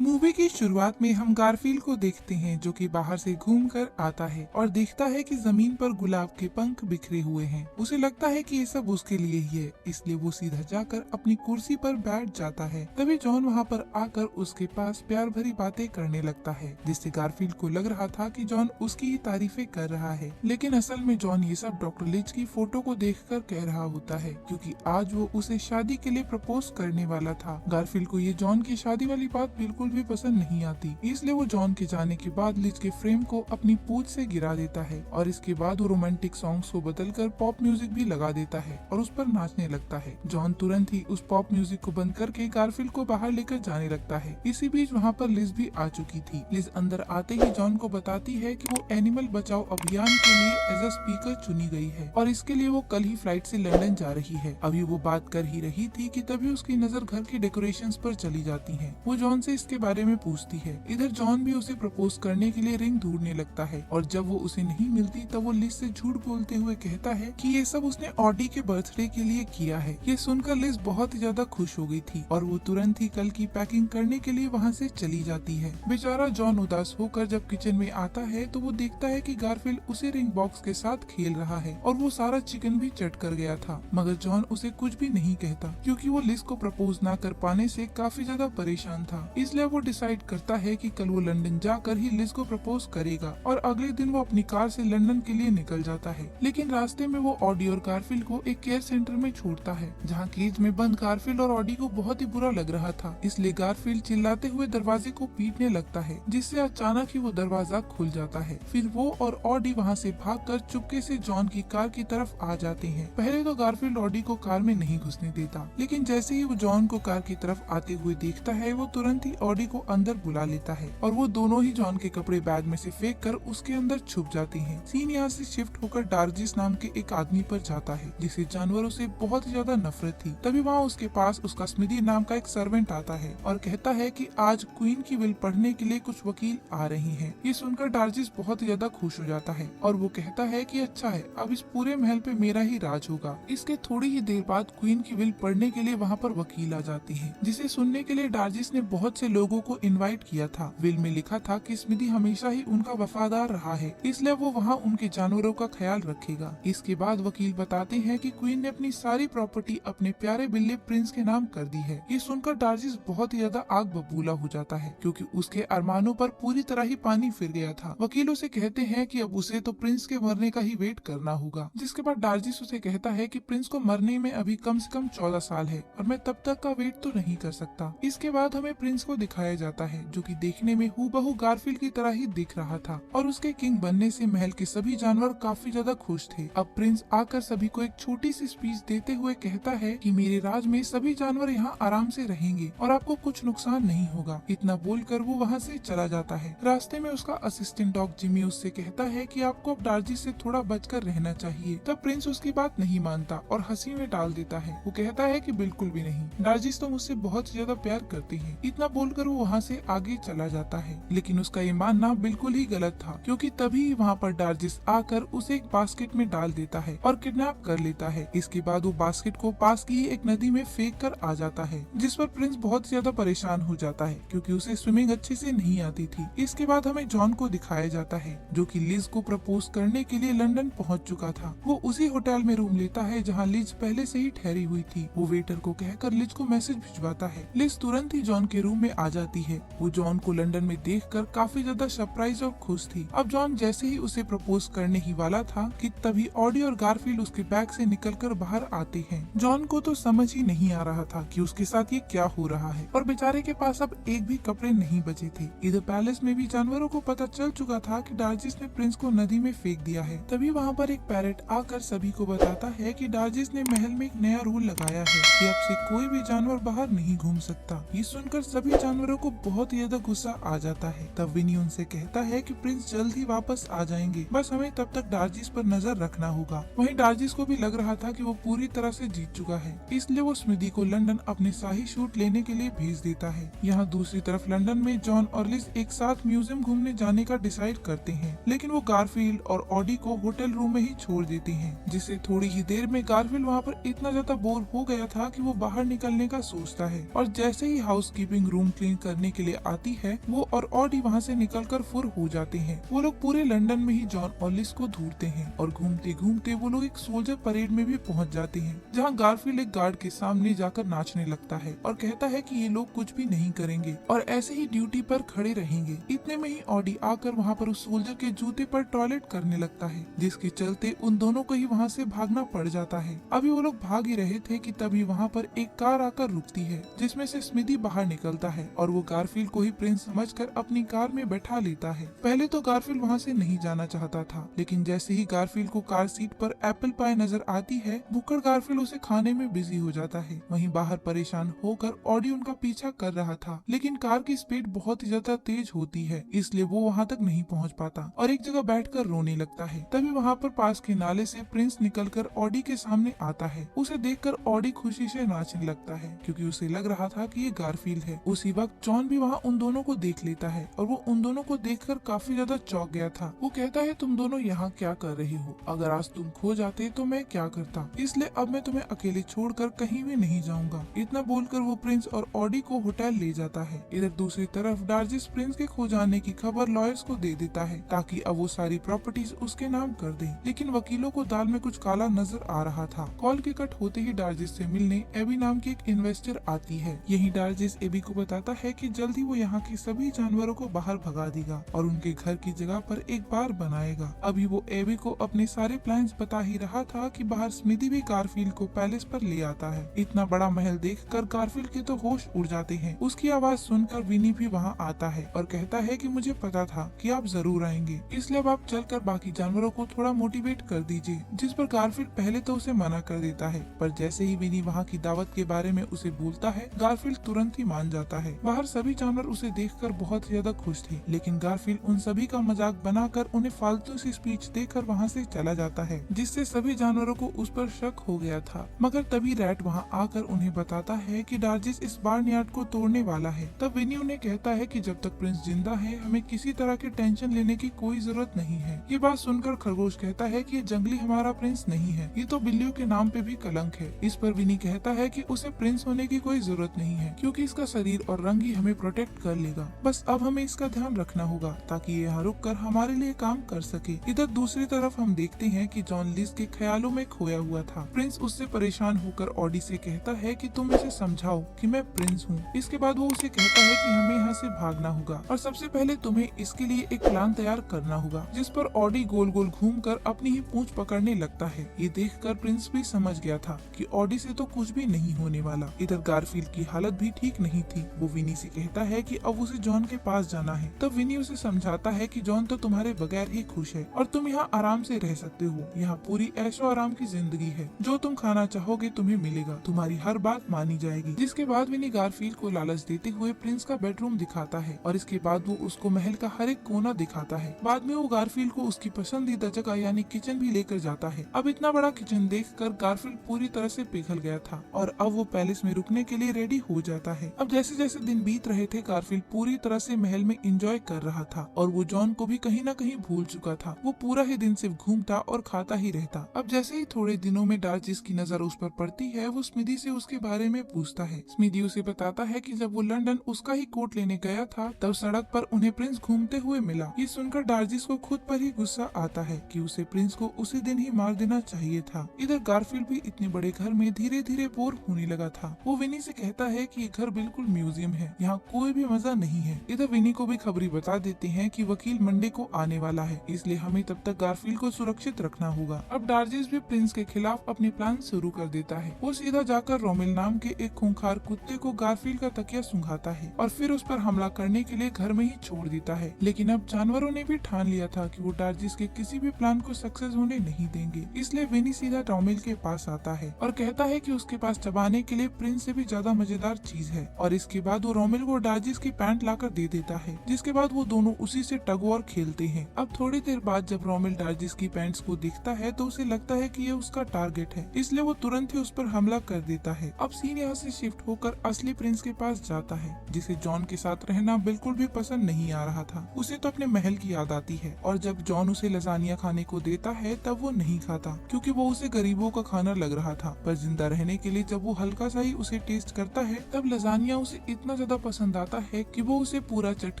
Movie की शुरुआत में हम गारफील्ड को देखते हैं जो कि बाहर से घूमकर आता है और देखता है कि जमीन पर गुलाब के पंख बिखरे हुए हैं। उसे लगता है कि ये सब उसके लिए ही है, इसलिए वो सीधा जाकर अपनी कुर्सी पर बैठ जाता है। तभी जॉन वहाँ पर आकर उसके पास प्यार भरी बातें करने लगता है, जिससे गारफील्ड को लग रहा था कि जॉन उसकी ही तारीफें कर रहा है। लेकिन असल में जॉन ये सब डॉक्टर लिच की फोटो को देखकर कह रहा होता है, क्योंकि आज वो उसे शादी के लिए प्रपोज करने वाला था। गारफील्ड को ये जॉन की शादी वाली बात बिल्कुल भी पसंद नहीं आती, इसलिए वो जॉन के जाने के बाद लिज के फ्रेम को अपनी पूंछ से गिरा देता है और इसके बाद वो रोमांटिक सॉन्ग्स को बदलकर पॉप म्यूजिक भी लगा देता है और उस पर नाचने लगता है। जॉन तुरंत ही उस पॉप म्यूजिक को बंद करके गारफील्ड को बाहर लेकर जाने लगता है। इसी बीच वहाँ पर लिज भी आ चुकी थी। लिज अंदर आते ही जॉन को बताती है कि वो एनिमल बचाओ अभियान के लिए एज अ स्पीकर चुनी गई है और इसके लिए वो कल ही फ्लाइट से लंदन जा रही है। अभी वो बात कर ही रही थी कि तभी उसकी नजर घर के डेकोरेशंस पर चली जाती है। वो जॉन से इसके बारे में पूछती है। इधर जॉन भी उसे प्रपोज करने के लिए रिंग ढूंढने लगता है और जब वो उसे नहीं मिलती तब वो लिज से झूठ बोलते हुए कहता है कि ये सब उसने ऑडी के बर्थडे के लिए किया है। ये सुनकर लिज बहुत ही ज्यादा खुश हो गई थी और वो तुरंत ही कल की पैकिंग करने के लिए वहाँ से चली जाती है। बेचारा जॉन उदास होकर जब किचन में आता है तो वो देखता है कि गारफील्ड उसे रिंग बॉक्स के साथ खेल रहा है और वो सारा चिकन भी चट कर गया था, मगर जॉन उसे कुछ भी नहीं कहता क्योंकि वो लिज को प्रपोज ना कर पाने से काफी ज्यादा परेशान था। इसलिए वो डिसाइड करता है कि कल वो लंदन जाकर ही लिज को प्रपोज करेगा और अगले दिन वो अपनी कार से लंदन के लिए निकल जाता है। लेकिन रास्ते में वो ऑडी और गारफील्ड को एक केयर सेंटर में छोड़ता है, जहाँ केज में बंद गारफील्ड और ऑडी को बहुत ही बुरा लग रहा था। इसलिए गारफील्ड चिल्लाते हुए दरवाजे को पीटने लगता है, जिससे अचानक ही वो दरवाजा खुल जाता है। फिर वो और ऑडी वहाँ से भागकर चुपके से जॉन की कार की तरफ आ जाते हैं। पहले तो गारफील्ड ऑडी को कार में नहीं घुसने देता, लेकिन जैसे ही वो जॉन को कार की तरफ आते हुए देखता है वो तुरंत ही ऑडी को अंदर बुला लेता है और वो दोनों ही जॉन के कपड़े बैग में से फेंक कर उसके अंदर छुप जाती हैं। सीन यहाँ से शिफ्ट होकर डार्जिस नाम के एक आदमी पर जाता है जिसे जानवरों से बहुत ही ज्यादा नफरत थी। तभी वहाँ उसके पास उसका स्मिदी नाम का एक सर्वेंट आता है और कहता है कि आज क्वीन की विल पढ़ने के लिए कुछ वकील आ रही हैं। ये सुनकर डार्जिस बहुत ही ज्यादा खुश हो जाता है और वो कहता है कि अच्छा है, अब इस पूरे महल पे मेरा ही राज होगा। इसके थोड़ी ही देर बाद क्वीन की विल पढ़ने के लिए वहाँ पर वकील आ जाती है, जिसे सुनने के लिए डार्जिस ने बहुत से लोगों को इनवाइट किया था। विल में लिखा था कि स्मिदी हमेशा ही उनका वफादार रहा है, इसलिए वो वहाँ उनके जानवरों का ख्याल रखेगा। इसके बाद वकील बताते हैं कि क्वीन ने अपनी सारी प्रॉपर्टी अपने प्यारे बिल्ली प्रिंस के नाम कर दी है। ये सुनकर डार्जिस बहुत ही ज्यादा आग बबूला हो जाता है क्योंकि उसके अरमानों पर पूरी तरह ही पानी फिर गया था। वकील उसे कहते हैं कि अब उसे तो प्रिंस के मरने का ही वेट करना होगा, जिसके बाद डार्जिस उसे कहता है कि प्रिंस को मरने में अभी कम से कम 14 साल है और मैं तब तक का वेट तो नहीं कर सकता। इसके बाद हमें प्रिंस को दिखाया जाता है जो कि देखने में हूबहू गारफील्ड की तरह ही दिख रहा था और उसके किंग बनने से महल के सभी जानवर काफी ज्यादा खुश थे। अब प्रिंस आकर सभी को एक छोटी सी स्पीच देते हुए कहता है कि मेरे राज में सभी जानवर यहाँ आराम से रहेंगे और आपको कुछ नुकसान नहीं होगा। इतना बोलकर वो वहाँ से चला जाता है। रास्ते में उसका असिस्टेंट डॉग जिमी उससे कहता है कि आपको अब डार्जिस से थोड़ा बचकर रहना चाहिए। तब प्रिंस उसकी बात नहीं मानता और हंसी में टाल देता है। वो कहता है कि बिल्कुल भी नहीं, डार्जिस तो मुझसे बहुत ज्यादा प्यार करती है। इतना बोलकर वो वहाँ से आगे चला जाता है, लेकिन उसका ये मानना बिल्कुल ही गलत था क्योंकि तभी वहाँ पर डार्जिस आकर उसे एक बास्केट में डाल देता है और किडनैप कर लेता है। इसके बाद वो बास्केट को पास की एक नदी में फेंक कर आ जाता है, जिस पर प्रिंस बहुत ज्यादा परेशान हो जाता है क्योंकि उसे स्विमिंग अच्छे से नहीं आती थी। इसके बाद हमें जॉन को दिखाया जाता है जो कि लिज को प्रपोज करने के लिए लंदन पहुंच चुका था। वो उसी होटल में रूम लेता है जहां लिज पहले से ही ठहरी हुई थी। वो वेटर को कहकर लिज को मैसेज भिजवाता है। लिज तुरंत ही जॉन के रूम में आ जाती है। वो जॉन को लंदन में देखकर काफी ज्यादा सरप्राइज और खुश थी। अब जॉन जैसे ही उसे प्रपोज करने ही वाला था कि तभी ऑडी और गारफील्ड उसके बैग से निकलकर बाहर आते हैं। जॉन को तो समझ ही नहीं आ रहा था कि उसके साथ ये क्या हो रहा है और बेचारे के पास अब एक भी कपड़े नहीं बचे थे। इधर पैलेस में भी जानवरों को पता चल चुका था कि डार्जिस ने प्रिंस को नदी में फेंक दिया है। तभी वहाँ पर एक पैरेट आकर सभी को बताता है कि डार्जिस ने महल में एक नया रूल लगाया है कि अब से कोई भी जानवर बाहर नहीं घूम सकता। ये सुनकर सभी जानवरों को बहुत ज्यादा गुस्सा आ जाता है। तब विनी उनसे कहता है कि प्रिंस जल्द ही वापस आ जाएंगे, बस हमें तब तक डार्जिस पर नजर रखना होगा। वहीं डार्जिस को भी लग रहा था कि वो पूरी तरह से जीत चुका है, इसलिए वो स्मिदी को लंदन अपने शाही शूट लेने के लिए भेज देता है। यहाँ दूसरी तरफ लंदन में जॉन और लिज एक साथ म्यूजियम घूमने जाने का डिसाइड करते हैं, लेकिन वो गारफील्ड और ऑडी को होटल रूम में ही छोड़ देते हैं, जिससे थोड़ी ही देर में गारफील्ड वहाँ पर इतना ज्यादा बोर हो गया था कि वो बाहर निकलने का सोचता है और जैसे ही housekeeping room clean explain करने के लिए आती है, वो और ऑडी वहाँ से निकलकर फुर हो जाते हैं। वो लोग पूरे लंदन में ही जॉन और लिस को ढूंढते हैं और घूमते घूमते वो लोग एक सोल्जर परेड में भी पहुँच जाते हैं, जहाँ गारफील्ड एक गार्ड के सामने जाकर नाचने लगता है और कहता है कि ये लोग कुछ भी नहीं करेंगे और ऐसे ही ड्यूटी पर खड़े रहेंगे। इतने में ही ऑडी आकर वहाँ पर उस सोल्जर के जूते पर टॉयलेट करने लगता है, जिसके चलते उन दोनों को ही वहाँ से भागना पड़ जाता है। अभी वो लोग भाग ही रहे थे कि तभी वहाँ पर एक कार आकर रुकती है, जिसमें से स्मिदी बाहर निकलता है और वो गारफील्ड को ही प्रिंस समझकर अपनी कार में बैठा लेता है। पहले तो गारफील्ड वहाँ से नहीं जाना चाहता था, लेकिन जैसे ही गारफील्ड को कार सीट पर एप्पल पाई नजर आती है, भुक्कड़ गारफील्ड उसे खाने में बिजी हो जाता है। वहीं बाहर परेशान होकर ऑडी उनका पीछा कर रहा था, लेकिन कार की स्पीड बहुत ही ज्यादा तेज होती है, इसलिए वो वहाँ तक नहीं पहुँच पाता और एक जगह बैठकर रोने लगता है। तभी वहाँ पर पास के नाले से प्रिंस निकलकर ऑडी के सामने आता है। उसे देखकर ऑडी खुशी से नाचने लगता है, क्योंकि उसे लग रहा था कि ये गारफील्ड है। उसी वक्त जॉन भी वहाँ उन दोनों को देख लेता है और वो उन दोनों को देखकर काफी ज्यादा चौंक गया था। वो कहता है, तुम दोनों यहाँ क्या कर रहे हो? अगर आज तुम खो जाते तो मैं क्या करता, इसलिए अब मैं तुम्हें अकेले छोड़कर कहीं भी नहीं जाऊंगा। इतना बोलकर वो प्रिंस और ऑडी को होटल ले जाता है। इधर दूसरी तरफ डार्जिस प्रिंस के खो जाने की खबर लॉयर्स को दे देता है, ताकि अब वो सारी प्रॉपर्टीज उसके नाम कर दे। लेकिन वकीलों को दाल में कुछ काला नजर आ रहा था। कॉल के कट होते ही डार्जिस से मिलने एबी नाम की एक इन्वेस्टर आती है। यही डार्जिस एबी को बताता है कि जल्दी वो यहाँ के सभी जानवरों को बाहर भगा देगा और उनके घर की जगह पर एक बार बनाएगा। अभी वो एबी को अपने सारे प्लान्स बता ही रहा था कि बाहर स्मिदी भी गारफील्ड को पैलेस पर ले आता है। इतना बड़ा महल देखकर गारफील्ड के तो होश उड़ जाते हैं। उसकी आवाज सुनकर विनी भी वहाँ आता है और कहता है कि मुझे पता था कि आप जरूर आएंगे, इसलिए अब आप चलकर बाकी जानवरों को थोड़ा मोटिवेट कर दीजिए। जिस पर गारफील्ड पहले तो उसे मना कर देता है, पर जैसे ही विनी वहाँ की दावत के बारे में उसे बोलता है, गारफील्ड तुरंत ही मान जाता है। बाहर सभी जानवर उसे देखकर बहुत ज्यादा खुश थे, लेकिन गारफील्ड उन सभी का मजाक बनाकर उन्हें फालतू सी स्पीच देकर वहाँ से चला जाता है, जिससे सभी जानवरों को उस पर शक हो गया था। मगर तभी रैट वहाँ आकर उन्हें बताता है कि डार्जिस इस बार्नयार्ड को तोड़ने वाला है। तब विनी उन्हें कहता है कि जब तक प्रिंस जिंदा है हमें किसी तरह की टेंशन लेने की कोई जरूरत नहीं है। ये बात सुनकर खरगोश कहता है कि ये जंगली हमारा प्रिंस नहीं है, ये तो बिल्लियों के नाम पे भी कलंक है। इस पर विनी कहता है कि उसे प्रिंस होने की कोई जरूरत नहीं है, क्योंकि इसका शरीर और रंग ही हमें प्रोटेक्ट कर लेगा। बस अब हमें इसका ध्यान रखना होगा ताकि ये यहाँ रुक कर हमारे लिए काम कर सके। इधर दूसरी तरफ हम देखते हैं कि जॉन लिस के ख्यालों में खोया हुआ था। प्रिंस उससे परेशान होकर ऑडी से कहता है कि तुम इसे समझाओ कि मैं प्रिंस हूँ। इसके बाद वो उसे कहता है कि हमें यहाँ से भागना होगा और सबसे पहले तुम्हें इसके लिए एक प्लान तैयार करना होगा। जिस पर ऑडी गोल गोल घूमकर अपनी ही पूंछ पकड़ने लगता है। ये देखकर प्रिंस भी समझ गया था कि ऑडी से तो कुछ भी नहीं होने वाला। इधर गारफील्ड की हालत भी ठीक नहीं थी। वो विनी से कहता है कि अब उसे जॉन के पास जाना है। तब विनी उसे समझाता है कि जॉन तो तुम्हारे बगैर ही खुश है और तुम यहाँ आराम से रह सकते हो। यहाँ पूरी ऐशो आराम की जिंदगी है, जो तुम खाना चाहोगे तुम्हें मिलेगा, तुम्हारी हर बात मानी जाएगी। जिसके बाद विनी गारफील्ड को लालच देते हुए प्रिंस का बेडरूम दिखाता है और इसके बाद वो उसको महल का हर एक कोना दिखाता है। बाद में वो गारफील्ड को उसकी पसंदीदा जगह यानी किचन भी लेकर जाता है। अब इतना बड़ा किचन देखकर गारफील्ड पूरी तरह से पिघल गया था और अब वो पैलेस में रुकने के लिए रेडी हो जाता है। अब जैसे जैसे दिन बीत रहे थे, गारफील्ड पूरी तरह से महल में एंजॉय कर रहा था और वो जॉन को भी कहीं न कहीं भूल चुका था। वो पूरा ही दिन सिर्फ घूमता और खाता ही रहता। अब जैसे ही थोड़े दिनों में डार्जिस की नजर उस पर पड़ती है, वो स्मिदी से उसके बारे में पूछता है। स्मिदी उसे बताता है कि जब वो लंदन उसका ही कोट लेने गया था, तब सड़क पर उन्हें प्रिंस घूमते हुए मिला। ये सुनकर डार्जिस को खुद पर ही गुस्सा आता है कि उसे प्रिंस को उसी दिन ही मार देना चाहिए था। इधर गारफील्ड भी इतने बड़े घर में धीरे धीरे बोर होने लगा था। वो विनी से कहता है कि ये घर बिल्कुल म्यूजियम है, यहाँ कोई भी मजा नहीं है। इधर विनी को भी खबरी बता देते हैं कि वकील मंडे को आने वाला है, इसलिए हमें तब तक गारफील्ड को सुरक्षित रखना होगा। अब डार्जिस भी प्रिंस के खिलाफ अपने प्लान शुरू कर देता है। वो सीधा जाकर रोमेल नाम के एक खूंखार कुत्ते को गारफील्ड का तकिया सुंघाता है और फिर उस पर हमला करने के लिए घर में ही छोड़ देता है। लेकिन अब जानवरों ने भी ठान लिया था कि वो डार्जिस के किसी भी प्लान को सक्सेस होने नहीं देंगे, इसलिए विनी सीधा रोमेल के पास आता है और कहता है कि उसके पास चबाने के लिए प्रिंस से भी ज्यादा मजेदार चीज है। और इसके बाद वो रोमेल को डार्जिस की पैंट लाकर दे देता है, जिसके बाद वो दोनों उसी से टग वॉर खेलते हैं। अब थोड़ी देर बाद जब रोमेल डार्जिस की पैंट्स को देखता है तो उसे लगता है कि ये उसका टारगेट है, इसलिए वो तुरंत ही उस पर हमला कर देता है। अब सीन यहाँ से शिफ्ट होकर असली प्रिंस के पास जाता है, जिसे जॉन के साथ रहना बिल्कुल भी पसंद नहीं आ रहा था। उसे तो अपने महल की याद आती है और जब जॉन उसे लजानिया खाने को देता है तब वो नहीं खाता, क्योंकि वो उसे गरीबों का खाना लग रहा था। पर जिंदा रहने के लिए जब वो हल्का सा ही उसे टेस्ट करता है, तब लजानिया उसे इतना ज्यादा पसंद आता है कि वो उसे पूरा चट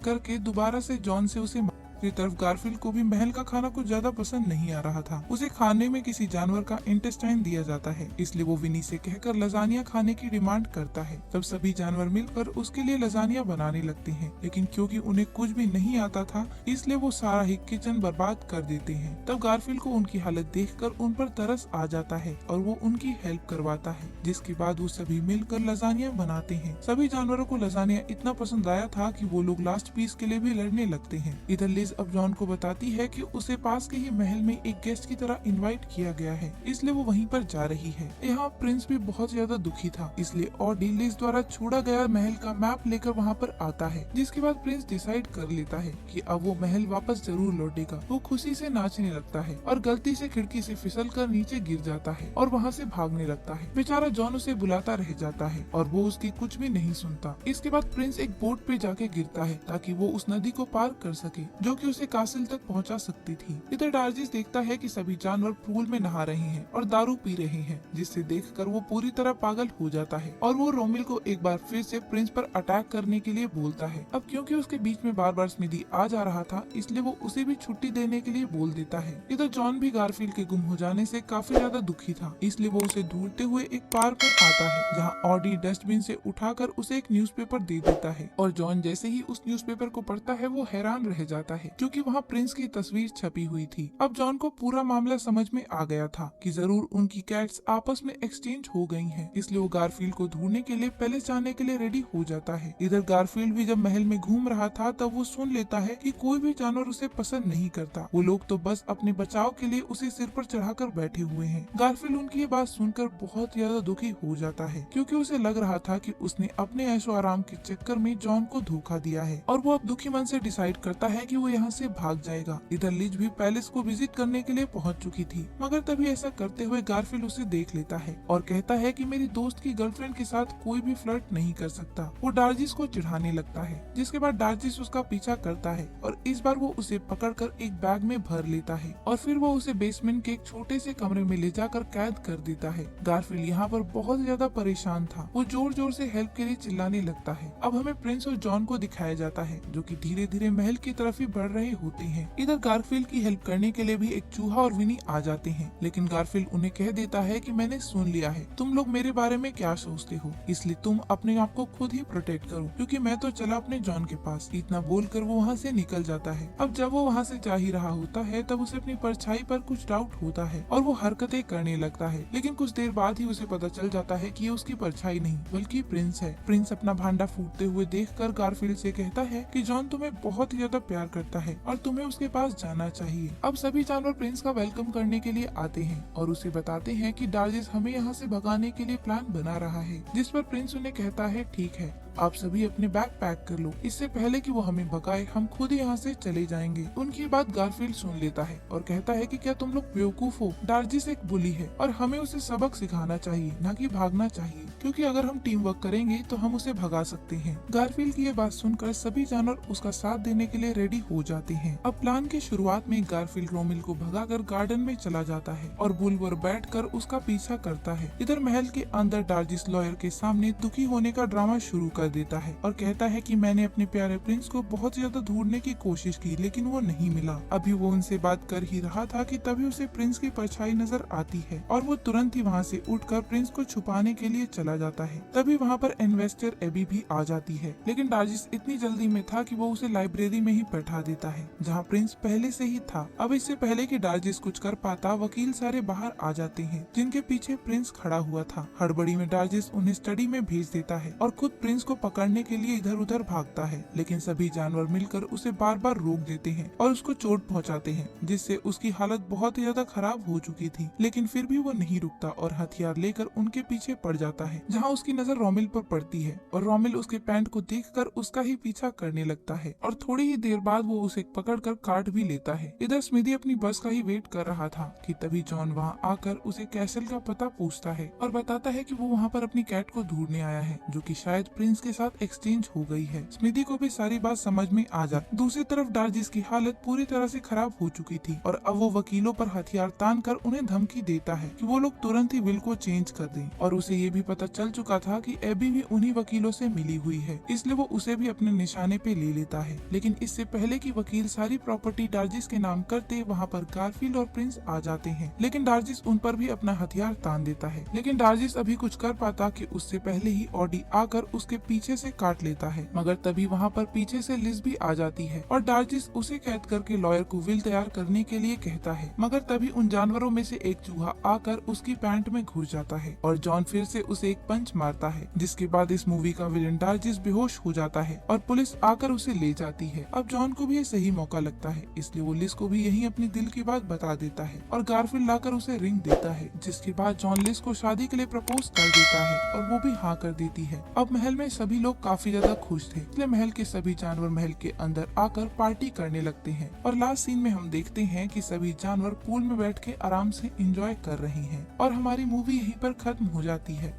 करके दोबारा से जॉन से उसे दूसरी तरफ गारफील्ड को भी महल का खाना कुछ ज्यादा पसंद नहीं आ रहा था। उसे खाने में किसी जानवर का इंटेस्टाइन दिया जाता है, इसलिए वो विनी से कहकर लजानिया खाने की डिमांड करता है। तब सभी जानवर मिलकर उसके लिए लजानिया बनाने लगते हैं, लेकिन क्योंकि उन्हें कुछ भी नहीं आता था इसलिए वो सारा ही किचन बर्बाद कर देते हैं। तब गारफील्ड को उनकी हालत देखकर उन पर तरस आ जाता है और वो उनकी हेल्प करवाता है, जिसके बाद वो सभी मिलकर लजानिया बनाते हैं। सभी जानवरों को लजानिया इतना पसंद आया था कि वो लोग लास्ट पीस के लिए भी लड़ने लगते हैं। इधर लिज अब जॉन को बताती है कि उसे पास के ही महल में एक गेस्ट की तरह इनवाइट किया गया है, इसलिए वो वहीं पर जा रही है। यहाँ प्रिंस भी बहुत ज्यादा दुखी था, इसलिए ऑडी लिज द्वारा छोड़ा गया महल का मैप लेकर वहाँ पर आता है, जिसके बाद प्रिंस डिसाइड कर लेता है कि अब वो महल वापस जरूर लौटेगा। वो खुशी से नाचने लगता है और गलती से खिड़की से फिसलकर नीचे गिर जाता है और वहाँ से भागने लगता है। बेचारा जॉन उसे बुलाता रह जाता है और वो उसकी कुछ भी नहीं सुनता। इसके बाद प्रिंस एक बोट पे जाके गिरता है ताकि वो उस नदी को पार कर सके जो कि उसे कासिल तक पहुंचा सकती थी। इधर डार्जिस देखता है कि सभी जानवर पूल में नहा रहे हैं और दारू पी रहे हैं, जिससे देखकर वो पूरी तरह पागल हो जाता है और वो रोमिल को एक बार फिर से प्रिंस पर अटैक करने के लिए बोलता है। अब क्योंकि उसके बीच में बार बार स्मिदी आ जा रहा था, इसलिए वो उसे भी छुट्टी देने के लिए बोल देता है। इधर जॉन भी गारफील्ड के गुम हो जाने से काफी ज्यादा दुखी था, इसलिए वो उसे ढूंढते हुए एक पार्क पर आता है, जहाँ ऑडी डस्टबिन से उठाकर उसे एक न्यूज़पेपर दे देता है और जॉन जैसे ही उस न्यूज़पेपर को पढ़ता है वो हैरान रह जाता है, क्योंकि वहाँ प्रिंस की तस्वीर छपी हुई थी। अब जॉन को पूरा मामला समझ में आ गया था कि जरूर उनकी कैट्स आपस में एक्सचेंज हो गई हैं, इसलिए वो गारफील्ड को ढूंढने के लिए पैलेस जाने के लिए रेडी हो जाता है। इधर गारफील्ड भी जब महल में घूम रहा था तब वो सुन लेता है कि कोई भी जानवर उसे पसंद नहीं करता, वो लोग तो बस अपने बचाव के लिए उसे सिर पर चढ़ाकर बैठे हुए हैं। गारफील्ड उनकी ये बात सुनकर बहुत ज्यादा दुखी हो जाता है, क्योंकि उसे लग रहा था कि उसने अपने ऐशो आराम के चक्कर में जॉन को धोखा दिया है और वो अब दुखी मन से डिसाइड करता है कि वो यहाँ से भाग जाएगा। इधर लिज भी पैलेस को विजिट करने के लिए पहुंच चुकी थी, मगर तभी ऐसा करते हुए गारफील्ड उसे देख लेता है और कहता है कि मेरी दोस्त की गर्लफ्रेंड के साथ कोई भी फ्लर्ट नहीं कर सकता। वो डार्जिस को चिढ़ाने लगता है, जिसके बाद डार्जिस उसका पीछा करता है और इस बार वो उसे पकड़कर एक बैग में भर लेता है और फिर वो उसे बेसमेंट के एक छोटे से कमरे में ले जाकर कैद कर देता है। गारफील्ड यहाँ पर बहुत ज्यादा परेशान था, वो जोर जोर से हेल्प के लिए चिल्लाने लगता है। अब हमें प्रिंस और जॉन को दिखाया जाता है, जो कि धीरे धीरे महल की तरफ ही बढ़ रहे होते हैं। इधर गारफील्ड की हेल्प करने के लिए भी एक चूहा और विनी आ जाते हैं, लेकिन गारफील्ड उन्हें कह देता है कि मैंने सुन लिया है तुम लोग मेरे बारे में क्या सोचते हो, इसलिए तुम अपने आप को खुद ही प्रोटेक्ट करो, क्योंकि मैं तो चला अपने जॉन के पास। इतना बोलकर वो वहाँ से निकल जाता है। अब जब वो वहाँ से जा ही रहा होता है तब उसे अपनी परछाई पर कुछ डाउट होता है और वो हरकतें करने लगता है, लेकिन कुछ देर बाद ही उसे पता चल जाता है कि ये उसकी परछाई नहीं बल्कि प्रिंस है। प्रिंस अपना भांडा फूटते हुए देखकर गारफील्ड से कहता है कि जॉन तुम्हें बहुत ही ज्यादा प्यार करता है और तुम्हें उसके पास जाना चाहिए। अब सभी जानवर प्रिंस का वेलकम करने के लिए आते हैं और उसे बताते हैं कि डार्जिस हमें यहाँ से भगाने के लिए प्लान बना रहा है, जिस पर प्रिंस उन्हें कहता है ठीक है आप सभी अपने बैग पैक कर लो, इससे पहले कि वो हमें भगाए हम खुद ही यहाँ से चले जाएंगे। उनकी बात गारफील्ड सुन लेता है और कहता है कि क्या तुम लोग बेवकूफ हो, डार्जिस एक बुली है और हमें उसे सबक सिखाना चाहिए न कि भागना चाहिए, क्योंकि अगर हम टीम वर्क करेंगे तो हम उसे भगा सकते हैं। गारफील्ड की ये बात सुनकर सभी जानवर उसका साथ देने के लिए रेडी हो जाते हैं। अब प्लान की शुरुआत में गारफील्ड रोमिल को भगाकर गार्डन में चला जाता है और बुलवर बैठकर उसका पीछा करता है। इधर महल के अंदर डार्जिस लॉयर के सामने दुखी होने का ड्रामा शुरू कर देता है और कहता है कि मैंने अपने प्यारे प्रिंस को बहुत ज्यादा ढूंढने की कोशिश की, लेकिन वो नहीं मिला। अभी वो उनसे बात कर ही रहा था कि तभी उसे प्रिंस की परछाई नजर आती है और वो तुरंत ही वहाँ से उठकर प्रिंस को छुपाने के लिए चला जाता है। तभी वहाँ पर इन्वेस्टर एबी भी आ जाती है, लेकिन डार्जिस इतनी जल्दी में था कि वो उसे लाइब्रेरी में ही बैठा देता है जहाँ प्रिंस पहले से ही था। अब इससे पहले कि डार्जिस कुछ कर पाता वकील सारे बाहर आ जाते हैं, जिनके पीछे प्रिंस खड़ा हुआ था। हड़बड़ी में डार्जिस उन्हें स्टडी में भेज देता है और खुद प्रिंस को पकड़ने के लिए इधर उधर भागता है, लेकिन सभी जानवर मिलकर उसे बार बार रोक देते हैं और उसको चोट पहुंचाते हैं, जिससे उसकी हालत बहुत ही ज्यादा खराब हो चुकी थी। लेकिन फिर भी वो नहीं रुकता और हथियार लेकर उनके पीछे पड़ जाता है, जहां उसकी नजर रोमिल पर पड़ती है और रोमिल उसके पैंट को देखकर उसका ही पीछा करने लगता है और थोड़ी ही देर बाद वो उसे पकड़कर काट भी लेता है। इधर स्मिदी अपनी बस का ही वेट कर रहा था कि तभी जॉन वहां आकर उसे कैसल का पता पूछता है और बताता है कि वो वहां पर अपनी कैट को ढूंढने आया है, जो कि शायद प्रिंस के साथ एक्सचेंज हो गई है। स्मिथी को भी सारी बात समझ में आ जाती। दूसरी तरफ डार्जिस की हालत पूरी तरह से खराब हो चुकी थी और अब वो वकीलों पर हथियार तान कर उन्हें धमकी देता है कि वो लोग तुरंत ही विल को चेंज कर दें। और उसे ये भी पता चल चुका था कि एबी भी उन्हीं वकीलों से मिली हुई है, इसलिए वो उसे भी अपने निशाने पे ले लेता है। लेकिन इससे पहले कि वकील सारी प्रॉपर्टी डार्जिस के नाम करते, वहाँ पर गारफील्ड और प्रिंस आ जाते हैं। लेकिन डार्जिस उन पर भी अपना हथियार तान देता है। लेकिन डार्जिस अभी कुछ कर पाता कि उससे पहले ही ऑडी आकर उसके पीछे से काट लेता है, मगर तभी वहाँ पर पीछे से लिज भी आ जाती है और डार्जिस उसे कैद करके लॉयर को विल तैयार करने के लिए कहता है। मगर तभी उन जानवरों में से एक चूहा आकर उसकी पैंट में घुस जाता है और जॉन फिर से उसे एक पंच मारता है, जिसके बाद इस मूवी का विलेन डार्जिस बेहोश हो जाता है और पुलिस आकर उसे ले जाती है। अब जॉन को भी ये सही मौका लगता है, इसलिए वो लिज को भी यही अपनी दिल की बात बता देता है और गारफील्ड लाकर उसे रिंग देता है, जिसके बाद जॉन लिज को शादी के लिए प्रपोज कर देता है और वो भी हाँ कर देती है। अब महल में सभी लोग काफी ज्यादा खुश थे, इसलिए महल के सभी जानवर महल के अंदर आकर पार्टी करने लगते हैं और लास्ट सीन में हम देखते हैं कि सभी जानवर पूल में बैठ के आराम से एंजॉय कर रहे हैं और हमारी मूवी यहीं पर खत्म हो जाती है।